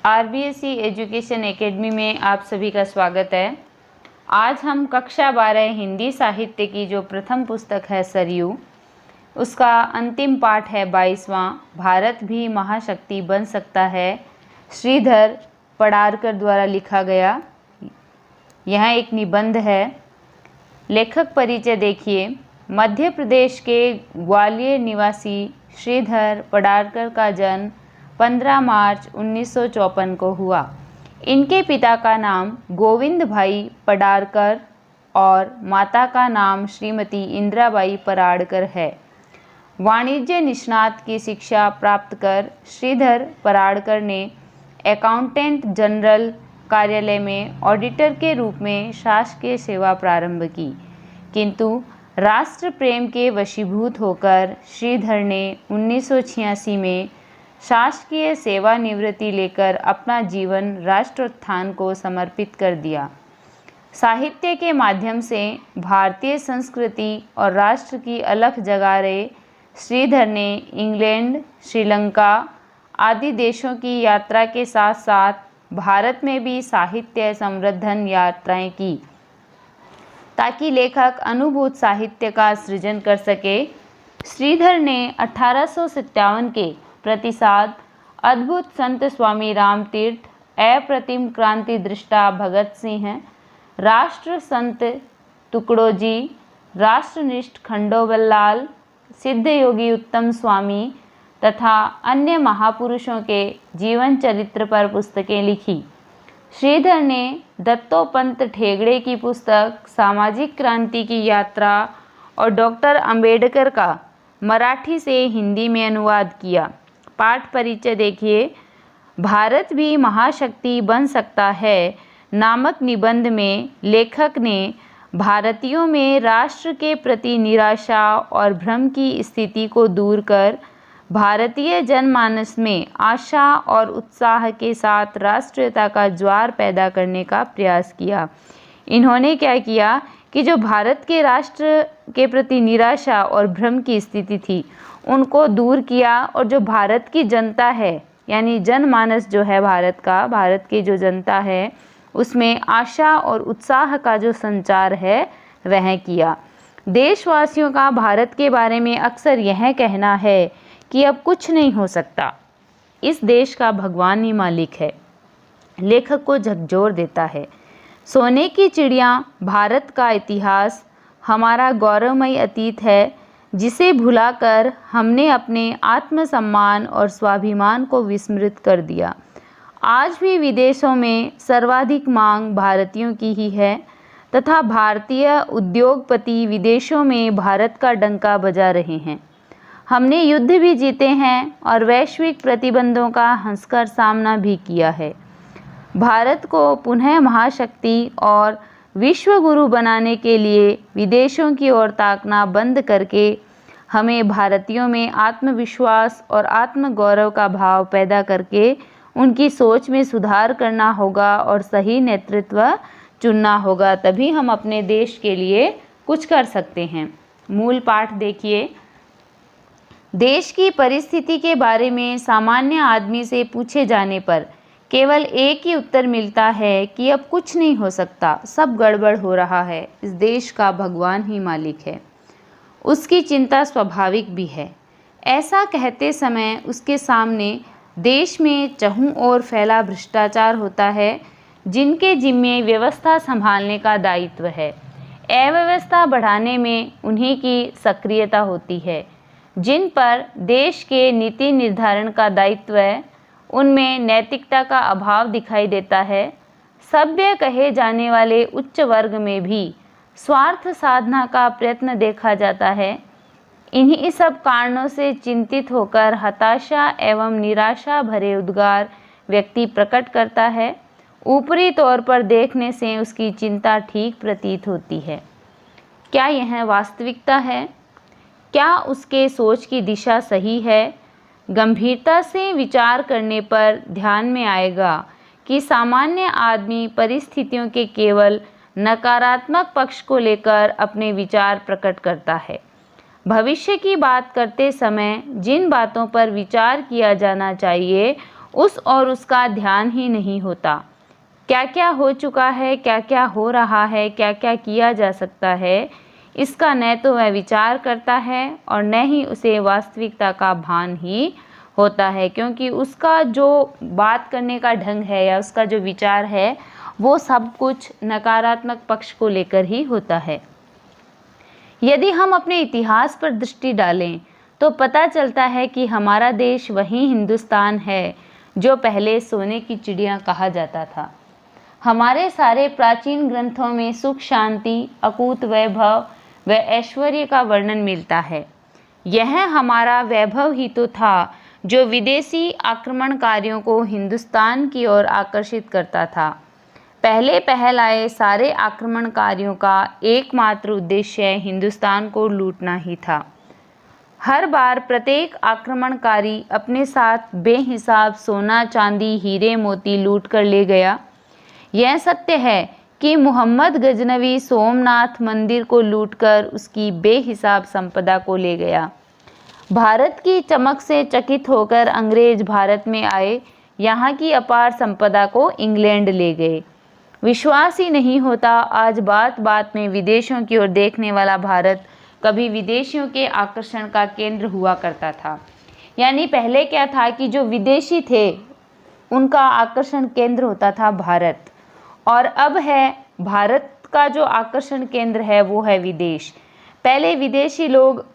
RBSC education academy में आप सभी का स्वागत है। आज हम कक्षा 12 हिंदी साहित्य की जो प्रथम पुस्तक है सरयू, उसका अंतिम पाठ है 22वां, भारत भी महाशक्ति बन सकता है, श्रीधर पडारकर द्वारा लिखा गया। यहाँ एक निबंध है। लेखक परिचय देखिए। मध्य प्रदेश के ग्वालियर निवासी श्रीधर पडारकर का जन्म 15 मार्च 1954 को हुआ। इनके पिता का नाम गोविंद भाई पडारकर और माता का नाम श्रीमती इंदिराबाई पराड़कर है। वाणिज्य निष्णात की शिक्षा प्राप्त कर श्रीधर पराड़कर ने अकाउंटेंट जनरल कार्यालय में ऑडिटर के रूप में शासकीय सेवा प्रारंभ की, किंतु राष्ट्र प्रेम के वशीभूत होकर श्रीधर ने 1986 में शासकीय सेवानिवृत्ति लेकर अपना जीवन राष्ट्रोत्थान को समर्पित कर दिया। साहित्य के माध्यम से भारतीय संस्कृति और राष्ट्र की अलख जगा रहे श्रीधर ने इंग्लैंड, श्रीलंका आदि देशों की यात्रा के साथ साथ भारत में भी साहित्य संवर्धन यात्राएं की, ताकि लेखक अनुभूत साहित्य का सृजन कर सके। श्रीधर ने 1857 के प्रतिसाद अद्भुत संत स्वामी रामतीर्थ, अप्रतिम क्रांति दृष्टा भगत सिंह, राष्ट्र संत तुकडोजी, राष्ट्रनिष्ठ खंडोबललाल, सिद्ध योगी उत्तम स्वामी तथा अन्य महापुरुषों के जीवन चरित्र पर पुस्तकें लिखी। श्रीधर ने दत्तोपंत ठेंगड़े की पुस्तक सामाजिक क्रांति की यात्रा और डॉक्टर अंबेडकर का मराठी से हिंदी में अनुवाद किया। पाठ परिचय देखिए। भारत भी महाशक्ति बन सकता है नामक निबंध में लेखक ने भारतीयों में राष्ट्र के प्रति निराशा और भ्रम की स्थिति को दूर कर भारतीय जनमानस में आशा और उत्साह के साथ राष्ट्रीयता का ज्वार पैदा करने का प्रयास किया। इन्होंने क्या किया कि जो भारत के राष्ट्र के प्रति निराशा और भ्रम की स्थिति थी, उनको दूर किया और जो भारत की जनता है, यानी जनमानस जो है भारत का, भारत की जो जनता है, उसमें आशा और उत्साह का जो संचार है वह किया। देशवासियों का भारत के बारे में अक्सर यह कहना है कि अब कुछ नहीं हो सकता, इस देश का भगवान ही मालिक है। लेखक को झकझोर देता है। सोने की चिड़िया भारत का इतिहास हमारा गौरवमयी अतीत है, जिसे भुलाकर हमने अपने आत्मसम्मान और स्वाभिमान को विस्मृत कर दिया। आज भी विदेशों में सर्वाधिक मांग भारतीयों की ही है तथा भारतीय उद्योगपति विदेशों में भारत का डंका बजा रहे हैं। हमने युद्ध भी जीते हैं और वैश्विक प्रतिबंधों का हंसकर सामना भी किया है। भारत को पुनः महाशक्ति और विश्व गुरु बनाने के लिए विदेशों की ओर ताकना बंद करके हमें भारतीयों में आत्मविश्वास और आत्मगौरव का भाव पैदा करके उनकी सोच में सुधार करना होगा और सही नेतृत्व चुनना होगा, तभी हम अपने देश के लिए कुछ कर सकते हैं। मूल पाठ देखिए। देश की परिस्थिति के बारे में सामान्य आदमी से पूछे जाने पर केवल एक ही उत्तर मिलता है कि अब कुछ नहीं हो सकता, सब गड़बड़ हो रहा है, इस देश का भगवान ही मालिक है। उसकी चिंता स्वाभाविक भी है। ऐसा कहते समय उसके सामने देश में चहुं ओर फैला भ्रष्टाचार होता है, जिनके जिम्मे व्यवस्था संभालने का दायित्व है। अव्यवस्था बढ़ाने में उन्हीं की सक्रियता होती है। जिन पर देश के नीति निर्धारण का दायित्व है, उनमें नैतिकता का अभाव दिखाई देता है। सभ्य कहे जाने वाले उच्च वर्ग में भी स्वार्थ साधना का प्रयत्न देखा जाता है। इन्हीं सब कारणों से चिंतित होकर हताशा एवं निराशा भरे उद्गार व्यक्ति प्रकट करता है। ऊपरी तौर पर देखने से उसकी चिंता ठीक प्रतीत होती है। क्या यह वास्तविकता है? क्या उसके सोच की दिशा सही है? गंभीरता से विचार करने पर ध्यान में आएगा कि सामान्य आदमी परिस्थितियों के केवल नकारात्मक पक्ष को लेकर अपने विचार प्रकट करता है। भविष्य की बात करते समय जिन बातों पर विचार किया जाना चाहिए उस और उसका ध्यान ही नहीं होता। क्या क्या हो चुका है, क्या क्या हो रहा है, क्या क्या किया जा सकता है, इसका न तो वह विचार करता है और न ही उसे वास्तविकता का भान ही होता है, क्योंकि उसका जो बात करने का ढंग है या उसका जो विचार है वो सब कुछ नकारात्मक पक्ष को लेकर ही होता है। यदि हम अपने इतिहास पर दृष्टि डालें तो पता चलता है कि हमारा देश वही हिंदुस्तान है जो पहले सोने की चिड़िया कहा जाता था। हमारे सारे प्राचीन ग्रंथों में सुख, शांति, अकूत वैभव व ऐश्वर्य का वर्णन मिलता है। यह हमारा वैभव ही तो था जो विदेशी आक्रमणकारियों को हिंदुस्तान की ओर आकर्षित करता था। पहले पहल आए सारे आक्रमणकारियों का एकमात्र उद्देश्य हिंदुस्तान को लूटना ही था। हर बार प्रत्येक आक्रमणकारी अपने साथ बेहिसाब सोना, चांदी, हीरे मोती लूट कर ले गया। यह सत्य है कि मोहम्मद गजनवी सोमनाथ मंदिर को लूटकर उसकी बेहिसाब संपदा को ले गया। भारत की चमक से चकित होकर अंग्रेज भारत में आए, यहाँ की अपार संपदा को इंग्लैंड ले गए। विश्वास ही नहीं होता, आज बात बात में विदेशों की ओर देखने वाला भारत कभी विदेशियों के आकर्षण का केंद्र हुआ करता था। यानी पहले क्या था कि जो विदेशी थे उनका आकर्षण केंद्र होता था भारत, और अब है भारत का जो आकर्षण केंद्र है वो है विदेश। पहले विदेशी लोग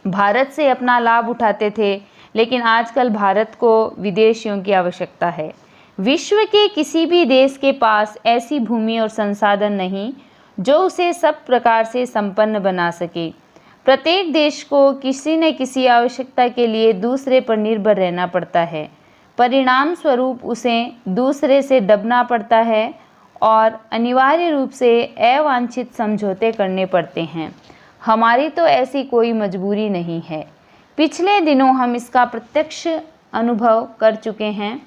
भारत से अपना लाभ उठाते थे, लेकिन आजकल भारत को विदेशियों की आवश्यकता है। विश्व के किसी भी देश के पास ऐसी भूमि और संसाधन नहीं जो उसे सब प्रकार से संपन्न बना सके। प्रत्येक देश को किसी न किसी आवश्यकता के लिए दूसरे पर निर्भर रहना पड़ता है। परिणाम स्वरूप उसे दूसरे से दबना पड़ता है और अनिवार्य रूप से अवांछित समझौते करने पड़ते हैं। हमारी तो ऐसी कोई मजबूरी नहीं है। पिछले दिनों हम इसका प्रत्यक्ष अनुभव कर चुके हैं।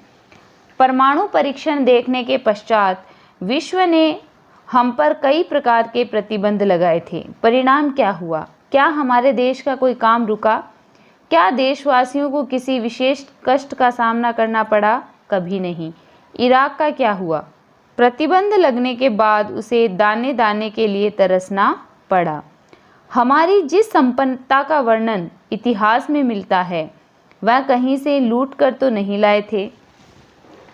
परमाणु परीक्षण देखने के पश्चात विश्व ने हम पर कई प्रकार के प्रतिबंध लगाए थे। परिणाम क्या हुआ? क्या हमारे देश का कोई काम रुका? क्या देशवासियों को किसी विशेष कष्ट का सामना करना पड़ा? कभी नहीं। इराक का क्या हुआ? प्रतिबंध लगने के बाद उसे दाने दाने के लिए तरसना पड़ा। हमारी जिस संपन्नता का वर्णन इतिहास में मिलता है वह कहीं से लूट कर तो नहीं लाए थे,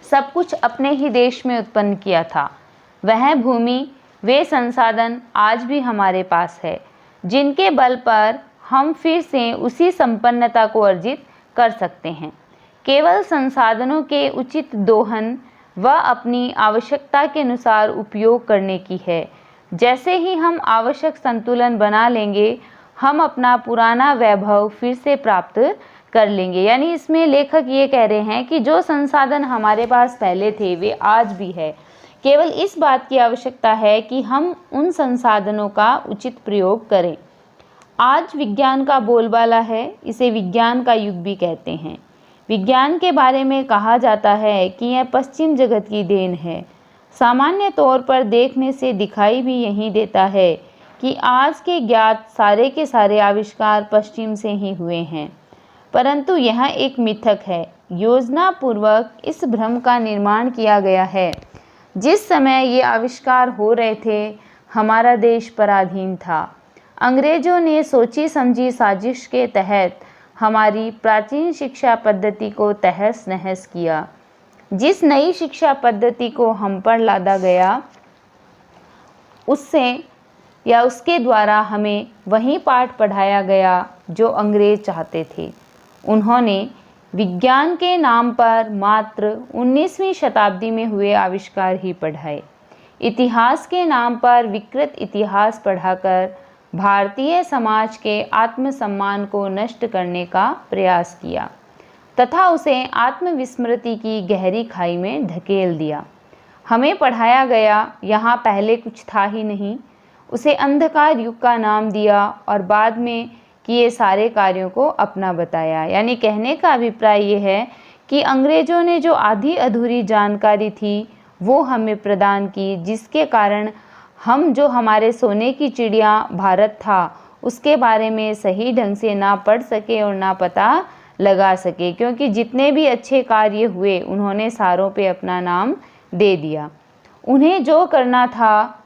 सब कुछ अपने ही देश में उत्पन्न किया था। वह भूमि, वे संसाधन आज भी हमारे पास है, जिनके बल पर हम फिर से उसी संपन्नता को अर्जित कर सकते हैं। केवल संसाधनों के उचित दोहन व अपनी आवश्यकता के अनुसार उपयोग करने की है। जैसे ही हम आवश्यक संतुलन बना लेंगे, हम अपना पुराना वैभव फिर से प्राप्त कर लेंगे। यानी इसमें लेखक ये कह रहे हैं कि जो संसाधन हमारे पास पहले थे वे आज भी है, केवल इस बात की आवश्यकता है कि हम उन संसाधनों का उचित प्रयोग करें। आज विज्ञान का बोलबाला है, इसे विज्ञान का युग भी कहते हैं। विज्ञान के बारे में कहा जाता है कि यह पश्चिम जगत की देन है। सामान्य तौर पर देखने से दिखाई भी यही देता है कि आज के ज्ञात सारे के सारे आविष्कार पश्चिम से ही हुए हैं, परंतु यह एक मिथक है। योजना पूर्वक इस भ्रम का निर्माण किया गया है। जिस समय ये आविष्कार हो रहे थे हमारा देश पराधीन था। अंग्रेजों ने सोची समझी साजिश के तहत हमारी प्राचीन शिक्षा पद्धति को तहस नहस किया। जिस नई शिक्षा पद्धति को हम पर लादा गया उससे या उसके द्वारा हमें वही पाठ पढ़ाया गया जो अंग्रेज चाहते थे। उन्होंने विज्ञान के नाम पर मात्र 19वीं शताब्दी में हुए आविष्कार ही पढ़ाए। इतिहास के नाम पर विकृत इतिहास पढ़ाकर भारतीय समाज के आत्मसम्मान को नष्ट करने का प्रयास किया तथा उसे आत्मविस्मृति की गहरी खाई में धकेल दिया। हमें पढ़ाया गया यहाँ पहले कुछ था ही नहीं, उसे अंधकार युग का नाम दिया और बाद में किए सारे कार्यों को अपना बताया। यानी कहने का अभिप्राय ये है कि अंग्रेज़ों ने जो आधी अधूरी जानकारी थी वो हमें प्रदान की, जिसके कारण हम जो हमारे सोने की चिड़िया भारत था उसके बारे में सही ढंग से ना पढ़ सके और ना पता लगा सके, क्योंकि जितने भी अच्छे कार्य हुए उन्होंने सारों पे अपना नाम दे दिया। उन्हें जो करना था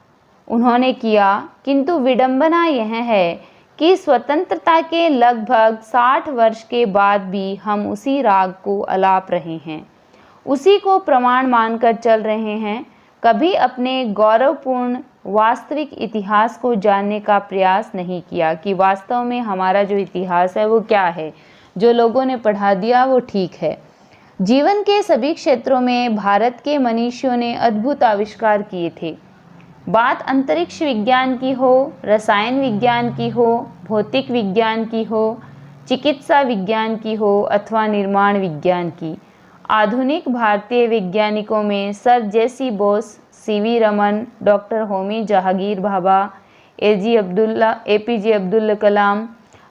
उन्होंने किया, किंतु विडंबना यह है कि स्वतंत्रता के लगभग 60 वर्ष के बाद भी हम उसी राग को अलाप रहे हैं, उसी को प्रमाण मानकर चल रहे हैं। कभी अपने गौरवपूर्ण वास्तविक इतिहास को जानने का प्रयास नहीं किया कि वास्तव में हमारा जो इतिहास है वो क्या है। जो लोगों ने पढ़ा दिया वो ठीक है। जीवन के सभी क्षेत्रों में भारत के मनीषियों ने अद्भुत आविष्कार किए थे। बात अंतरिक्ष विज्ञान की हो, रसायन विज्ञान की हो, भौतिक विज्ञान की हो, चिकित्सा विज्ञान की हो अथवा निर्माण विज्ञान की। आधुनिक भारतीय वैज्ञानिकों में sir J C Bose, C V Raman, doctor Homi Jahangir Bhabha, A P J Abdul Kalam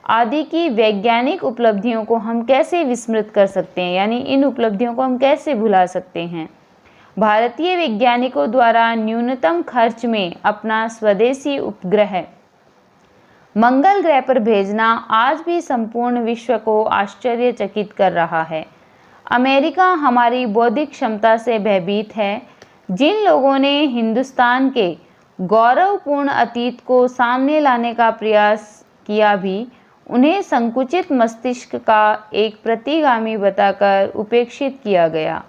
आदि की वैज्ञानिक उपलब्धियों को हम कैसे विस्मृत कर सकते हैं, यानी इन उपलब्धियों को हम कैसे भुला सकते हैं। भारतीय वैज्ञानिकों द्वारा न्यूनतम खर्च में अपना स्वदेशी उपग्रह मंगल ग्रह पर भेजना आज भी संपूर्ण विश्व को आश्चर्यचकित कर रहा है। अमेरिका हमारी बौद्धिक क्षमता से भयभीत है। जिन लोगों ने हिंदुस्तान के गौरवपूर्ण अतीत को सामने लाने का प्रयास किया भी उन्हें संकुचित मस्तिष्क का एक प्रतिगामी बताकर उपेक्षित किया गया।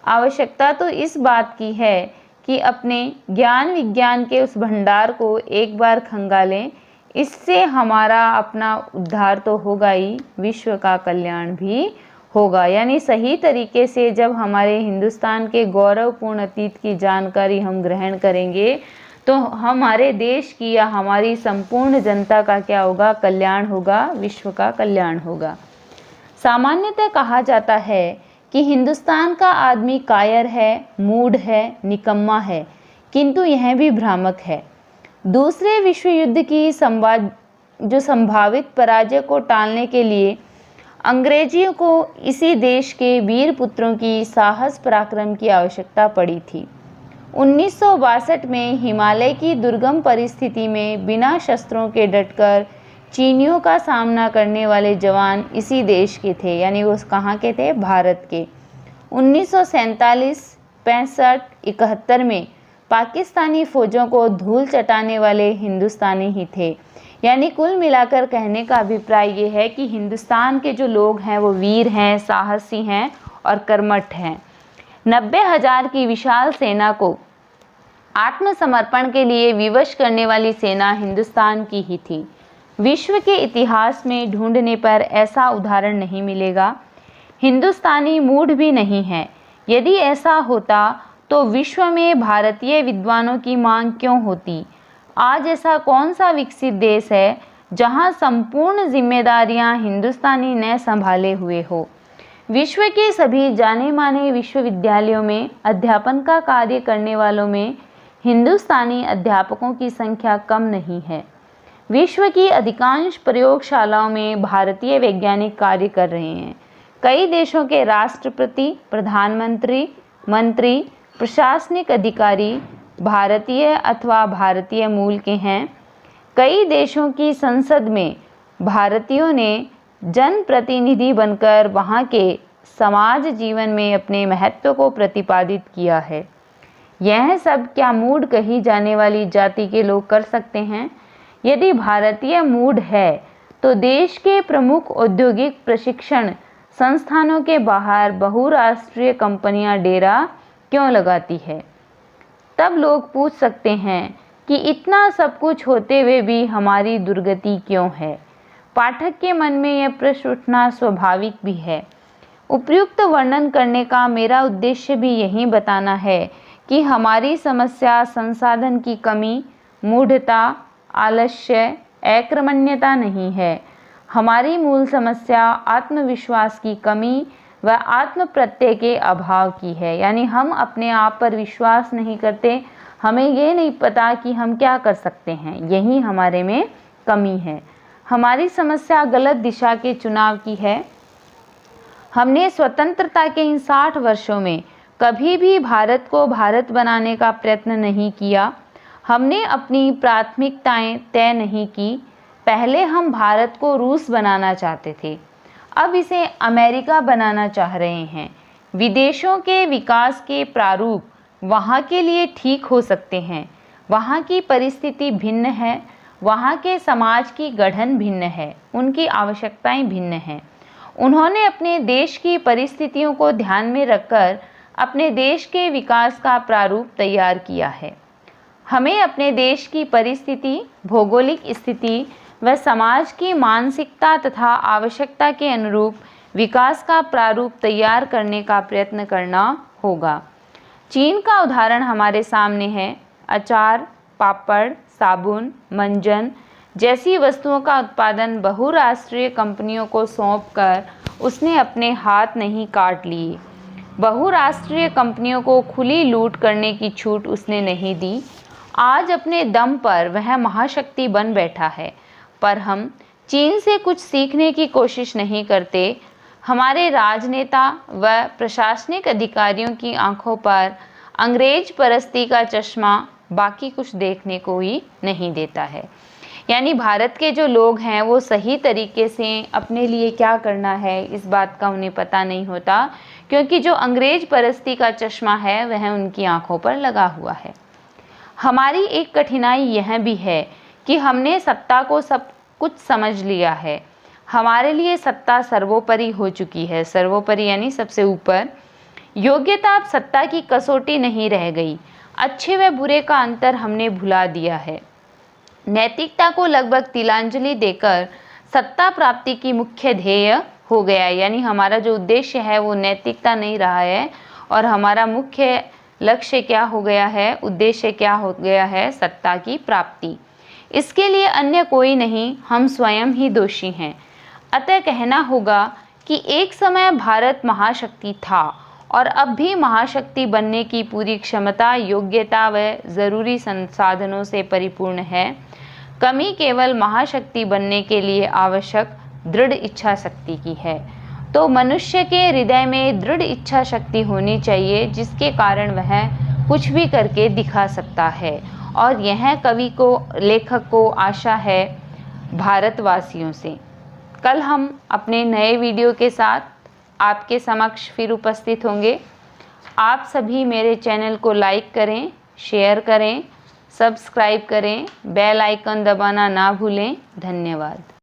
आवश्यकता तो इस बात की है कि अपने ज्ञान विज्ञान के उस भंडार को एक बार खंगालें। इससे हमारा अपना उद्धार तो होगा ही, विश्व का कल्याण भी होगा। यानी सही तरीके से जब हमारे हिंदुस्तान के गौरवपूर्ण अतीत की जानकारी हम ग्रहण करेंगे तो हमारे देश की या हमारी संपूर्ण जनता का क्या होगा, कल्याण होगा, विश्व का कल्याण होगा। सामान्यतः कहा जाता है कि हिंदुस्तान का आदमी कायर है, मूढ़ है, निकम्मा है, किंतु यह भी भ्रामक है। दूसरे विश्व युद्ध की संभावित पराजय को टालने के लिए अंग्रेजियों को इसी देश के वीर पुत्रों की साहस पराक्रम की आवश्यकता पड़ी थी। 1962 में हिमालय की दुर्गम परिस्थिति में बिना शस्त्रों के डटकर चीनियों का सामना करने वाले जवान इसी देश के थे, यानी वो कहाँ के थे, भारत के। 1947, 65, 71 में पाकिस्तानी फौजों को धूल चटाने वाले हिंदुस्तानी ही थे। यानी कुल मिलाकर कहने का अभिप्राय ये है कि हिंदुस्तान के जो लोग हैं वो वीर हैं, साहसी हैं और कर्मठ हैं। 90,000 की विशाल सेना को आत्मसमर्पण के लिए विवश करने वाली सेना हिंदुस्तान की ही थी। विश्व के इतिहास में ढूंढने पर ऐसा उदाहरण नहीं मिलेगा। हिंदुस्तानी मूढ़ भी नहीं है। यदि ऐसा होता तो विश्व में भारतीय विद्वानों की मांग क्यों होती। आज ऐसा कौन सा विकसित देश है जहां संपूर्ण जिम्मेदारियां हिंदुस्तानी न संभाले हुए हो। विश्व के सभी जाने माने विश्वविद्यालयों में अध्यापन का कार्य करने वालों में हिंदुस्तानी अध्यापकों की संख्या कम नहीं है। विश्व की अधिकांश प्रयोगशालाओं में भारतीय वैज्ञानिक कार्य कर रहे हैं। कई देशों के राष्ट्रपति, प्रधानमंत्री, मंत्री, प्रशासनिक अधिकारी भारतीय अथवा भारतीय मूल के हैं। कई देशों की संसद में भारतीयों ने जनप्रतिनिधि बनकर वहाँ के समाज जीवन में अपने महत्व को प्रतिपादित किया है। यह सब क्या मूढ़ कही जाने वाली जाति के लोग कर सकते हैं? यदि भारतीय मूढ़ है तो देश के प्रमुख औद्योगिक प्रशिक्षण संस्थानों के बाहर बहुराष्ट्रीय कंपनियां डेरा क्यों लगाती है? तब लोग पूछ सकते हैं कि इतना सब कुछ होते हुए भी हमारी दुर्गति क्यों है। पाठक के मन में यह प्रश्न उठना स्वाभाविक भी है। उपयुक्त वर्णन करने का मेरा उद्देश्य भी यही बताना है कि हमारी समस्या संसाधन की कमी, मूढ़ता, आलस्य, अकर्मण्यता नहीं है। हमारी मूल समस्या आत्मविश्वास की कमी व आत्म प्रत्यय के अभाव की है। यानी हम अपने आप पर विश्वास नहीं करते, हमें ये नहीं पता कि हम क्या कर सकते हैं, यही हमारे में कमी है। हमारी समस्या गलत दिशा के चुनाव की है। हमने स्वतंत्रता के इन 60 वर्षों में कभी भी भारत को भारत बनाने का प्रयत्न नहीं किया। हमने अपनी प्राथमिकताएं तय नहीं की। पहले हम भारत को रूस बनाना चाहते थे, अब इसे अमेरिका बनाना चाह रहे हैं। विदेशों के विकास के प्रारूप वहाँ के लिए ठीक हो सकते हैं, वहाँ की परिस्थिति भिन्न है, वहाँ के समाज की गठन भिन्न है, उनकी आवश्यकताएं भिन्न हैं। उन्होंने अपने देश की परिस्थितियों को ध्यान में रखकर अपने देश के विकास का प्रारूप तैयार किया है। हमें अपने देश की परिस्थिति, भौगोलिक स्थिति व समाज की मानसिकता तथा आवश्यकता के अनुरूप विकास का प्रारूप तैयार करने का प्रयत्न करना होगा। चीन का उदाहरण हमारे सामने है। अचार, पापड़, साबुन, मंजन जैसी वस्तुओं का उत्पादन बहुराष्ट्रीय कंपनियों को सौंपकर उसने अपने हाथ नहीं काट लिए। बहुराष्ट्रीय कंपनियों को खुली लूट करने की छूट उसने नहीं दी। आज अपने दम पर वह महाशक्ति बन बैठा है, पर हम चीन से कुछ सीखने की कोशिश नहीं करते। हमारे राजनेता व प्रशासनिक अधिकारियों की आंखों पर अंग्रेज परस्ती का चश्मा बाकी कुछ देखने को ही नहीं देता है। यानी भारत के जो लोग हैं वो सही तरीके से अपने लिए क्या करना है इस बात का उन्हें पता नहीं होता, क्योंकि जो अंग्रेज परस्ती का चश्मा है वह उनकी आंखों पर लगा हुआ है। हमारी एक कठिनाई यह भी है कि हमने सत्ता को सब कुछ समझ लिया है। हमारे लिए सत्ता सर्वोपरि हो चुकी है। सर्वोपरि यानी सबसे ऊपर। योग्यता अब सत्ता की कसौटी नहीं रह गई। अच्छे व बुरे का अंतर हमने भुला दिया है। नैतिकता को लगभग तिलांजलि देकर सत्ता प्राप्ति की मुख्य ध्येय हो गया है। यानी हमारा जो उद्देश्य है वो नैतिकता नहीं रहा है और हमारा मुख्य लक्ष्य क्या हो गया है, उद्देश्य क्या हो गया है, सत्ता की प्राप्ति। इसके लिए अन्य कोई नहीं, हम स्वयं ही दोषी हैं। अतः कहना होगा कि एक समय भारत महाशक्ति था और अब भी महाशक्ति बनने की पूरी क्षमता, योग्यता व ज़रूरी संसाधनों से परिपूर्ण है। कमी केवल महाशक्ति बनने के लिए आवश्यक दृढ़ इच्छा शक्ति की है। तो मनुष्य के हृदय में दृढ़ इच्छा शक्ति होनी चाहिए, जिसके कारण वह कुछ भी करके दिखा सकता है। और यह कवि को, लेखक को आशा है भारतवासियों से। कल हम अपने नए वीडियो के साथ आपके समक्ष फिर उपस्थित होंगे। आप सभी मेरे चैनल को लाइक करें, शेयर करें, सब्सक्राइब करें, बेल आइकन दबाना ना भूलें। धन्यवाद।